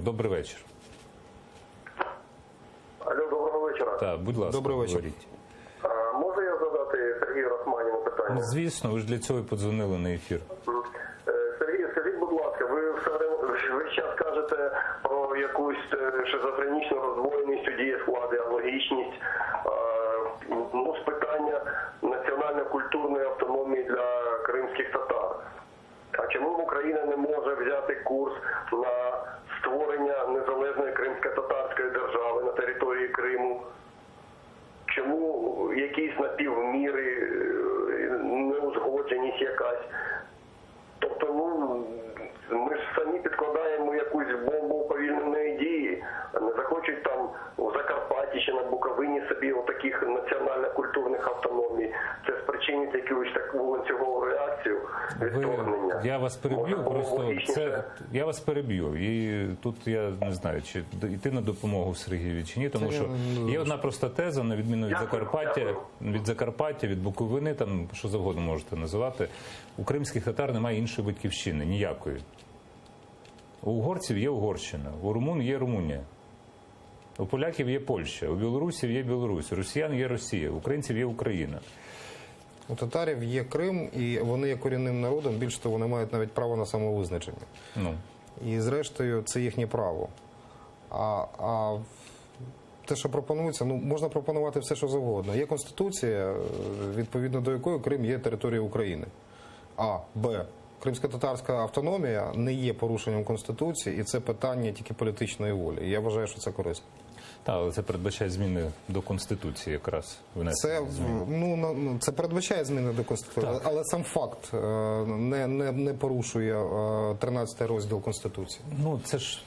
Добрий вечір. Алло, доброго вечора. Так, будь ласка, Добрий вечір. говоріть. Можу я задати Сергію Рахманіну питання? Ну, звісно, ви ж для цього і подзвонили на ефір. Сергій, скажіть, будь ласка, ви весь час кажете про якусь шизофренічну роздвоєність у діях влади, алогічність, з питання національно-культурної автономії для кримських татар. А чому Україна не може взяти курс на створення незалежної кримсько-татарської держави на території Криму? Чому якісь напівміри, неузгодженість якась? Тобто, ми ж самі підкладаємо якусь бомбу уповільненої дії. Не захочуть там в Закарпатті чи на Буковині собі отаких національно-культурних автономій. Це спричинить якусь таку ланцюгову реакцію відторгнення. Я вас переб'ю, просто я вас переб'ю. І тут я не знаю, чи йти на допомогу Сергію чи ні, тому що є одна проста теза, на відміну від Закарпаття, від Буковини, там що завгодно можете називати. У кримських татар немає іншої батьківщини, ніякої. У угорців є Угорщина, у румун є Румунія, у поляків є Польща, у білорусів є Білорусь, у росіян є Росія, у українців є Україна. У татарів є Крим, і вони є корінним народом, більше того, вони мають навіть право на самовизначення. І зрештою, це їхнє право. А те, що пропонується, можна пропонувати все, що завгодно. Є Конституція, відповідно до якої Крим є територією України. А, Б. Кримсько-татарська автономія не є порушенням Конституції, і це питання тільки політичної волі. Я вважаю, що це корисно. Так, але це передбачає зміни до Конституції якраз. Це передбачає зміни до Конституції, але сам факт не порушує 13 розділ Конституції. Це ж